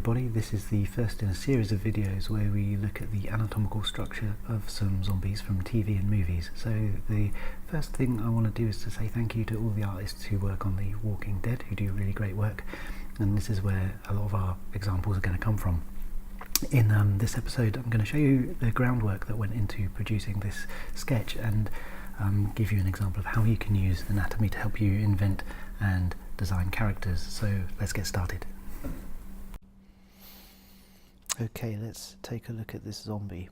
everybody, this is the first in a series of videos where we look at the anatomical structure of some zombies from TV and movies. So the first thing I want to do is to say thank you to all the artists who work on The Walking Dead, who do really great work, and this is where a lot of our examples are going to come from. In this episode I'm going to show you the groundwork that went into producing this sketch and give you an example of how you can use anatomy to help you invent and design characters. So let's get started. Okay, let's take a look at this zombie.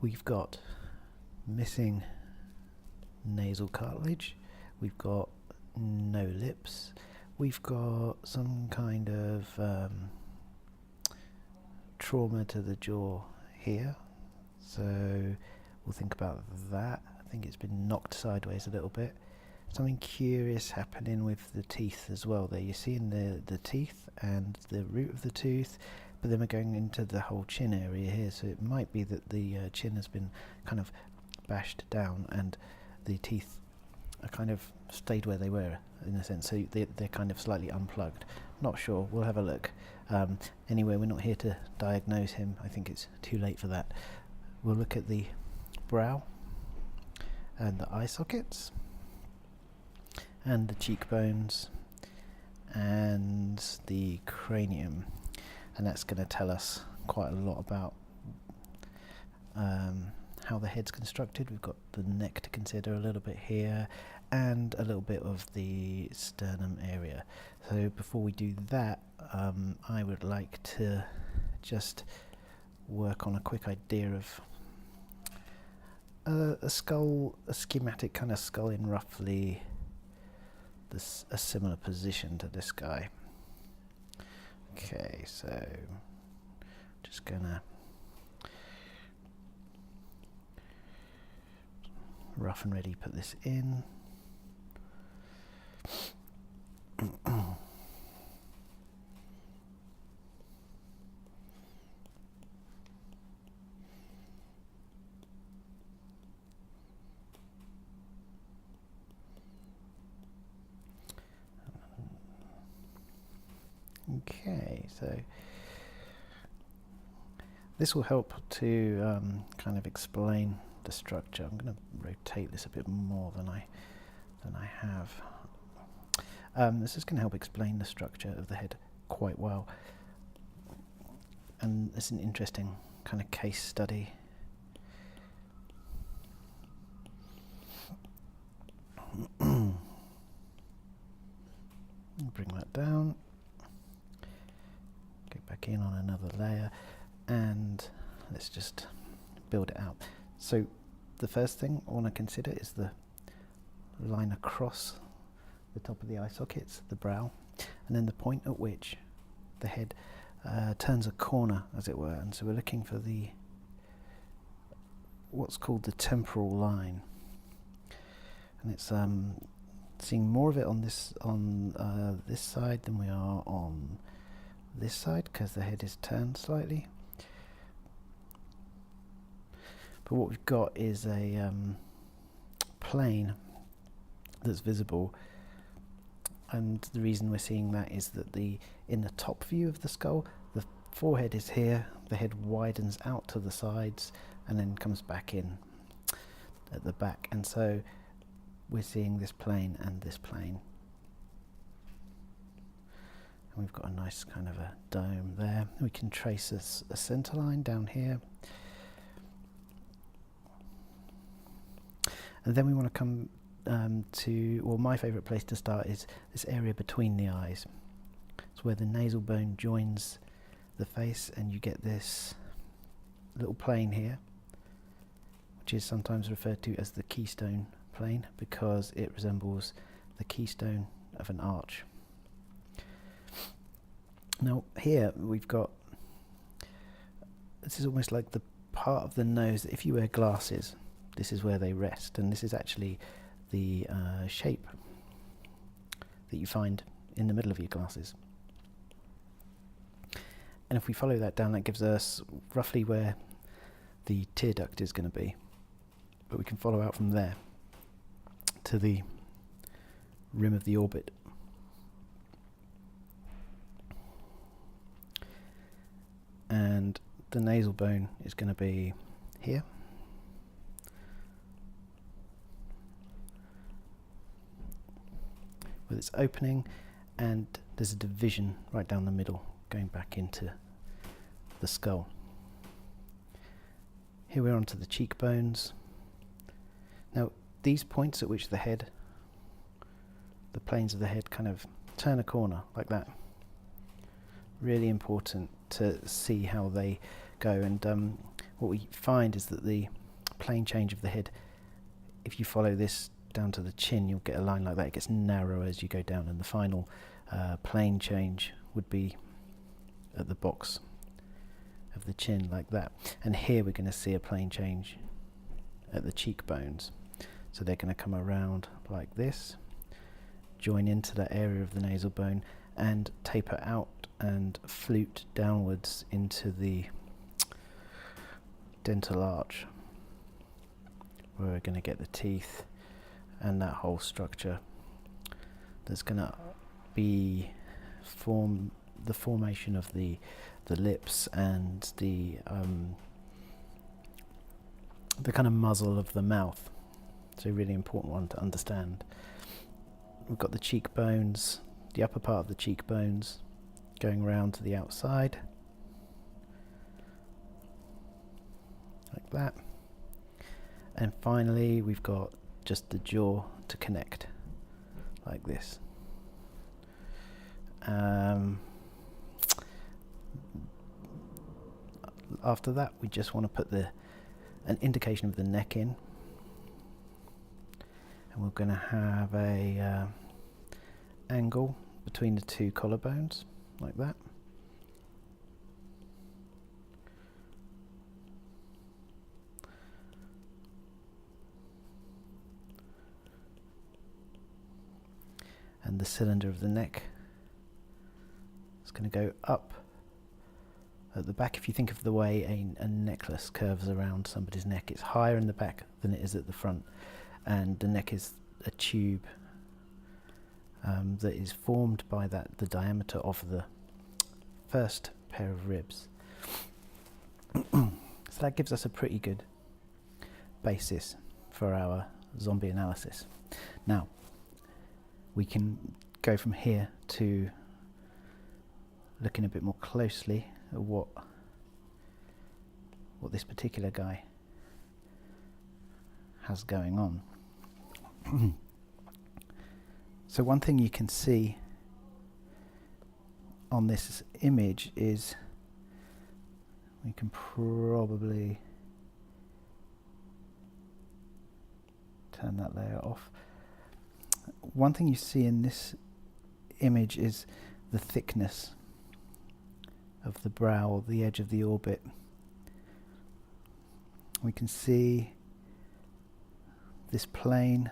We've got missing nasal cartilage, we've got no lips, we've got some kind of trauma to the jaw here, so we'll think about that. I think it's been knocked sideways a little bit. Something curious happening with the teeth as well there. You're seeing the teeth and the root of the tooth, but then we're going into the whole chin area here, so it might be that the chin has been kind of bashed down and the teeth are kind of stayed where they were in a sense, so they're kind of slightly unplugged. Not sure, we'll have a look. Anyway, we're not here to diagnose him, I think it's too late for that. We'll look at the brow and the eye sockets and the cheekbones and the cranium, and that's going to tell us quite a lot about how the head's constructed. We've got the neck to consider a little bit here and a little bit of the sternum area. So before we do that, I would like to just work on a quick idea of a skull, a schematic kind of skull in roughly a similar position to this guy. Okay, so just gonna rough and ready put this in. Okay, so this will help to kind of explain the structure. I'm going to rotate this a bit more than I have. This is going to help explain the structure of the head quite well, and it's an interesting kind of case study. Bring that down. Go back in on another layer and let's just build it out. So the first thing I want to consider is the line across the top of the eye sockets, the brow, and then the point at which the head turns a corner, as it were. And so we're looking for the what's called the temporal line, and it's seeing more of it on this side than we are on this side because the head is turned slightly. But what we've got is a plane that's visible, and the reason we're seeing that is that in the top view of the skull, the forehead is here, the head widens out to the sides and then comes back in at the back, and so we're seeing this plane and this plane. We've got a nice kind of a dome there. We can trace a center line down here. And then we want to come to, well, my favourite place to start is this area between the eyes. It's where the nasal bone joins the face, and you get this little plane here, which is sometimes referred to as the keystone plane because it resembles the keystone of an arch. Now here we've got, this is almost like the part of the nose that if you wear glasses, this is where they rest, and this is actually the shape that you find in the middle of your glasses. And if we follow that down, that gives us roughly where the tear duct is going to be, but we can follow out from there to the rim of the orbit. and the nasal bone is going to be here. With its opening, and there's a division right down the middle going back into the skull. Here we're onto the cheekbones. Now these points at which the planes of the head kind of turn a corner like that, really important to see how they go. And what we find is that the plane change of the head, if you follow this down to the chin, you'll get a line like that. It gets narrower as you go down, and the final plane change would be at the box of the chin like that. And here we're going to see a plane change at the cheekbones. So they're going to come around like this, join into that area of the nasal bone, and taper out and flute downwards into the dental arch, where we're going to get the teeth and that whole structure. There's going to be the formation of the lips and the kind of muzzle of the mouth. It's a really important one to understand. We've got the cheekbones, the upper part of the cheekbones going round to the outside like that, and finally we've got just the jaw to connect like this. After that, we just want to put an indication of the neck in, and we're going to have a angle between the two collarbones like that. And the cylinder of the neck is going to go up at the back. If you think of the way a necklace curves around somebody's neck, it's higher in the back than it is at the front, and the neck is a tube that is formed by the diameter of the first pair of ribs. So that gives us a pretty good basis for our zombie analysis. Now we can go from here to looking a bit more closely at what this particular guy has going on. So one thing you can see on this image is, we can probably turn that layer off. One thing you see in this image is the thickness of the brow, or the edge of the orbit. We can see this plane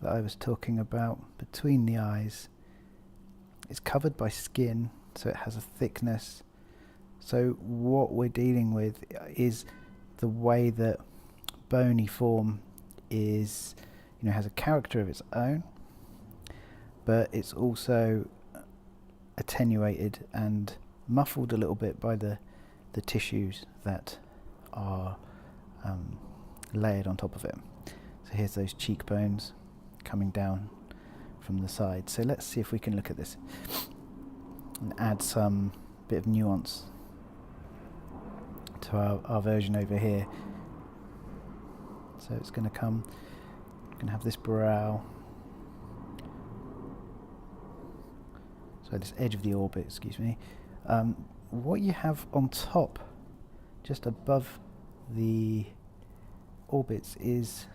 that I was talking about between the eyes. It's covered by skin, so it has a thickness. So what we're dealing with is the way that bony form is, has a character of its own, but it's also attenuated and muffled a little bit by the tissues that are layered on top of it. So here's those cheekbones coming down from the side. So let's see if we can look at this and add some bit of nuance to our version over here. So it's going to come, we're going to have this brow, so this edge of the orbit, excuse me. What you have on top, just above the orbits, is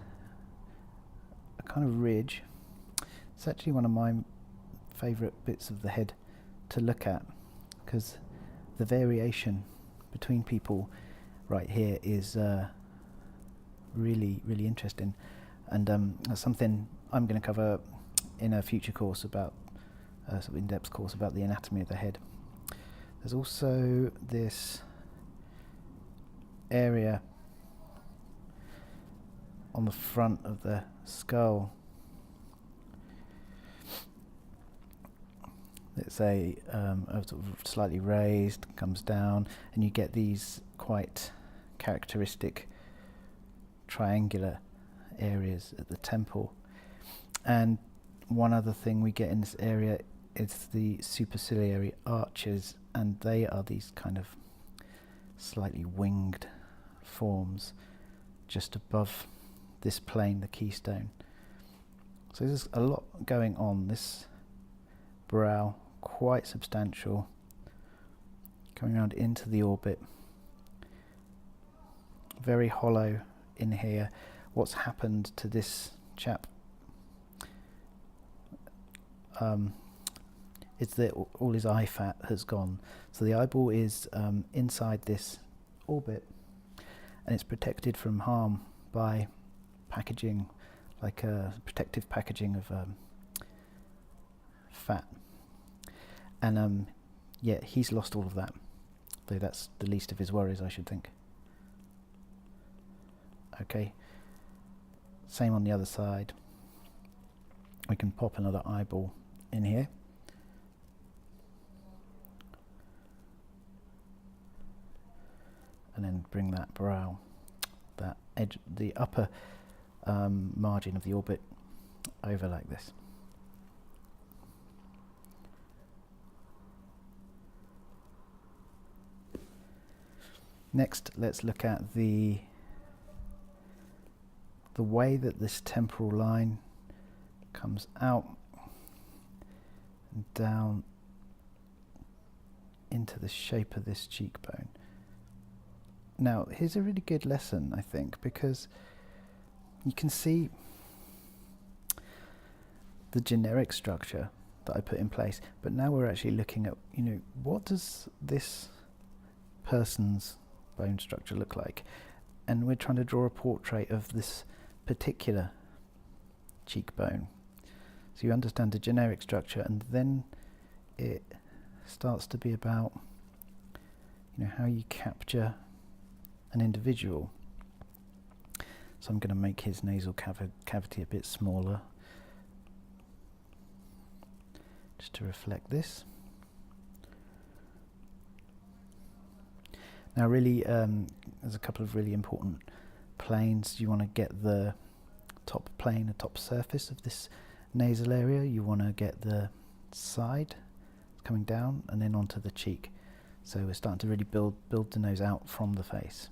a kind of ridge. It's actually one of my favourite bits of the head to look at, because the variation between people right here is really, really interesting, and that's something I'm going to cover in a future course about sort of in-depth course about the anatomy of the head. There's also this area on the front of the skull It's a sort of slightly raised, comes down, and you get these quite characteristic triangular areas at the temple. And one other thing we get in this area is the superciliary arches, and they are these kind of slightly winged forms just above this plane, the keystone. So there's a lot going on. This brow, quite substantial, coming around into the orbit, very hollow in here. What's happened to this chap is that all his eye fat has gone. So the eyeball is inside this orbit, and it's protected from harm by packaging, like a protective packaging of fat. And yeah, he's lost all of that, though that's the least of his worries, I should think. Okay, same on the other side. We can pop another eyeball in here. And then bring that brow, that edge, the upper margin of the orbit over like this. Next, let's look at the way that this temporal line comes out and down into the shape of this cheekbone. Now, here's a really good lesson, I think, because you can see the generic structure that I put in place, but now we're actually looking at, you know, what does this person's bone structure look like? And we're trying to draw a portrait of this particular cheekbone. So you understand the generic structure, and then it starts to be about, you know, how you capture an individual. So I'm going to make his nasal cavity a bit smaller, just to reflect this. Now really, there's a couple of really important planes. You want to get the top plane, the top surface of this nasal area. You want to get the side coming down and then onto the cheek. So we're starting to really build the nose out from the face.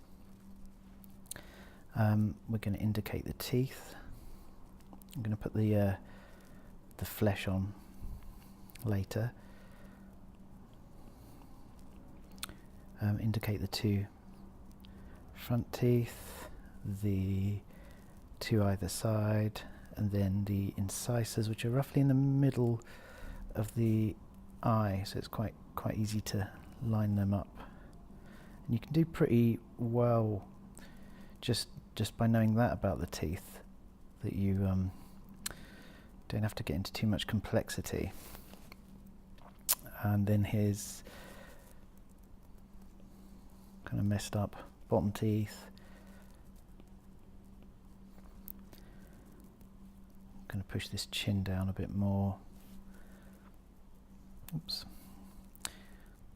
We're going to indicate the teeth. I'm going to put the flesh on later. Indicate the two front teeth, the two either side, and then the incisors, which are roughly in the middle of the eye, so it's quite easy to line them up. And you can do pretty well just by knowing that about the teeth, that you don't have to get into too much complexity. And then his kind of messed up bottom teeth. I'm going to push this chin down a bit more. Oops.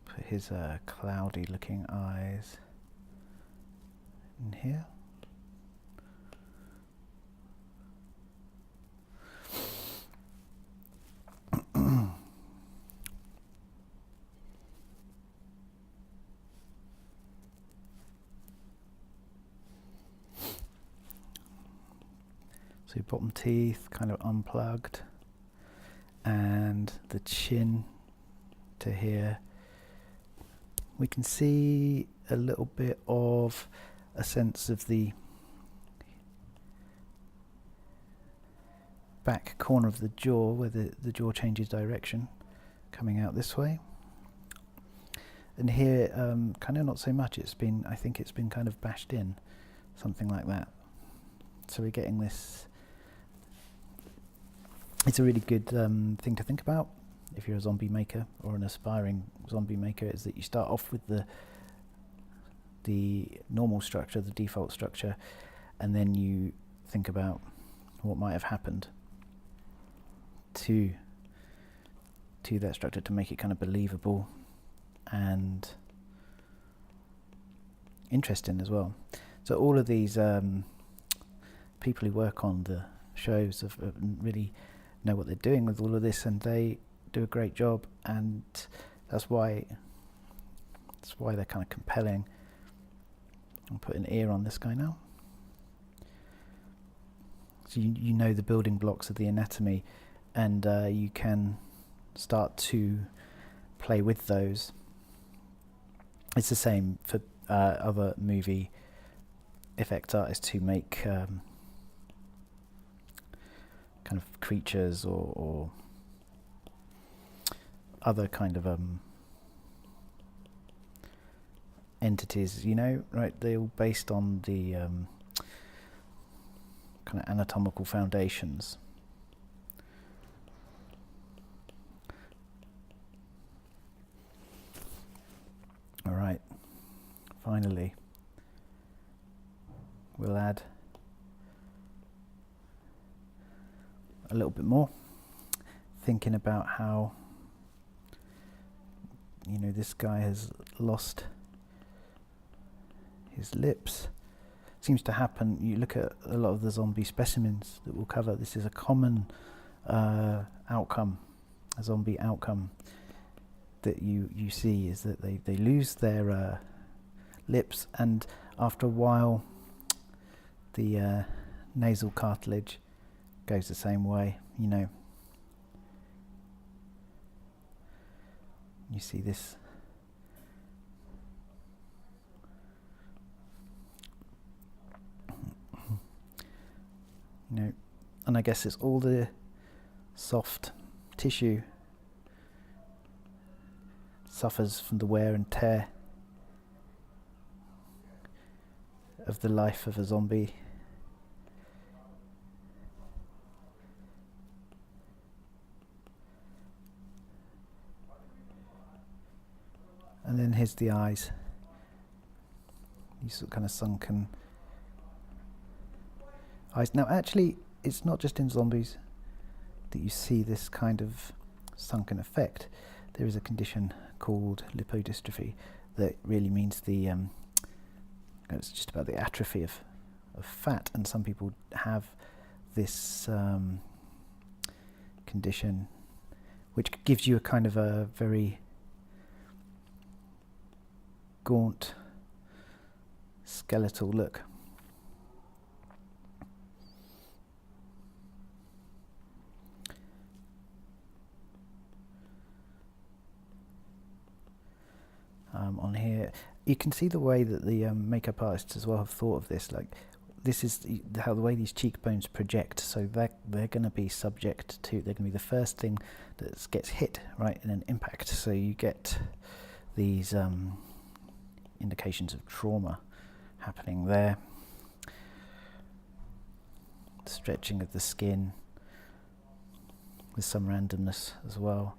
Put his cloudy looking eyes in here. So bottom teeth kind of unplugged, and the chin to here. We can see a little bit of a sense of the back corner of the jaw, where the jaw changes direction, coming out this way. And here, kind of not so much. I think it's been kind of bashed in, something like that. So we're getting this. It's a really good thing to think about if you're a zombie maker or an aspiring zombie maker, is that you start off with the normal structure, the default structure, and then you think about what might have happened to to that structure to make it kind of believable and interesting as well. So all of these people who work on the shows have really know what they're doing with all of this, and they do a great job, and that's why they're kind of compelling. I'll put an ear on this guy now. So you know the building blocks of the anatomy, and you can start to play with those. It's the same for other movie effects artists who make kind of creatures or other kind of entities, you know, right? They're all based on the kind of anatomical foundations. All right, finally, we'll add a little bit more, thinking about how, you know, this guy has lost his lips. Seems to happen, you look at a lot of the zombie specimens that we'll cover, this is a common outcome, a zombie outcome that you see, is that they lose their lips, and after a while the nasal cartilage goes the same way, you know. You see this you know, and I guess it's all the soft tissue suffers from the wear and tear of the life of a zombie. And then here's the eyes, these kind of sunken eyes. Now actually it's not just in zombies that you see this kind of sunken effect. There is a condition called Lipodystrophy that really means the it's just about the atrophy of fat, and some people have this condition which gives you a kind of a very gaunt skeletal look. On here you can see the way that the makeup artists as well have thought of this. Like, this is how the way these cheekbones project, so they're going to be subject to, they're going to be the first thing that gets hit, right, in an impact. So you get these indications of trauma happening there. The stretching of the skin with some randomness as well.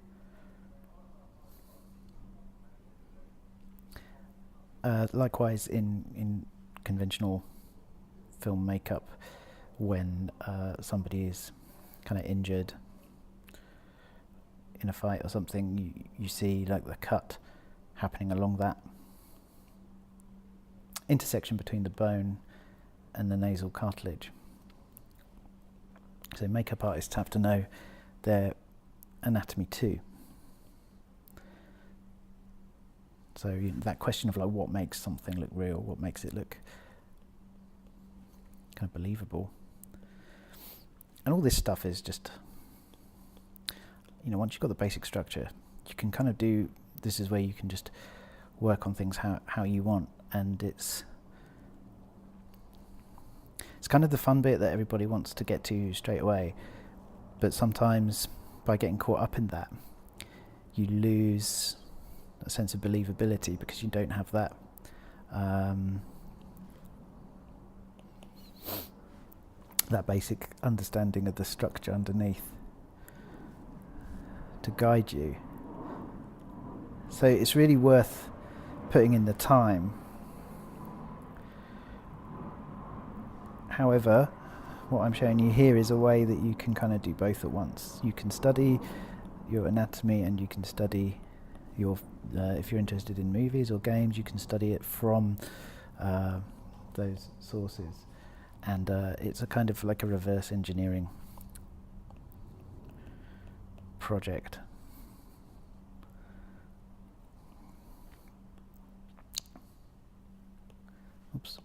Likewise in conventional film makeup, when somebody is kind of injured in a fight or something, you see like the cut happening along that intersection between the bone and the nasal cartilage. So makeup artists have to know their anatomy too. So that question of like what makes something look real, what makes it look kind of believable. And all this stuff is just, you know, once you've got the basic structure, you can kind of do, this is where you can just work on things how you want, and it's kind of the fun bit that everybody wants to get to straight away, but sometimes by getting caught up in that, you lose a sense of believability because you don't have that that basic understanding of the structure underneath to guide you. So it's really worth putting in the time. However, what I'm showing you here is a way that you can kind of do both at once. You can study your anatomy, and you can study your if you're interested in movies or games, you can study it from those sources, and it's a kind of like a reverse engineering project. Oops.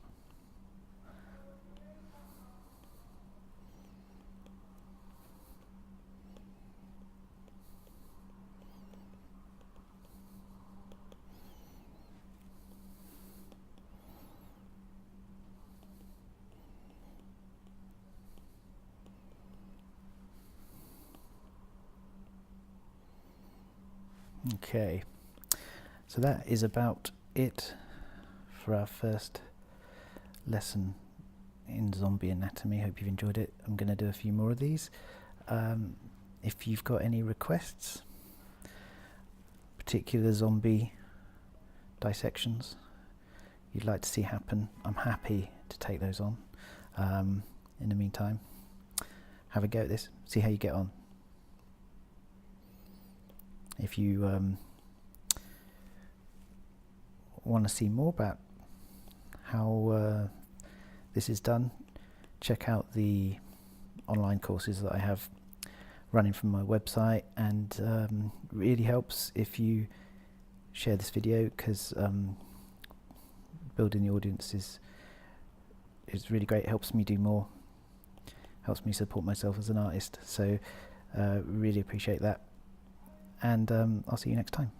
Okay, so that is about it for our first lesson in zombie anatomy. Hope you've enjoyed it. I'm going to do a few more of these. If you've got any requests, particular zombie dissections you'd like to see happen, I'm happy to take those on. In the meantime, have a go at this, see how you get on. If you want to see more about how this is done, check out the online courses that I have running from my website, and really helps if you share this video, because building the audience is really great. It helps me do more, helps me support myself as an artist, so really appreciate that, and I'll see you next time.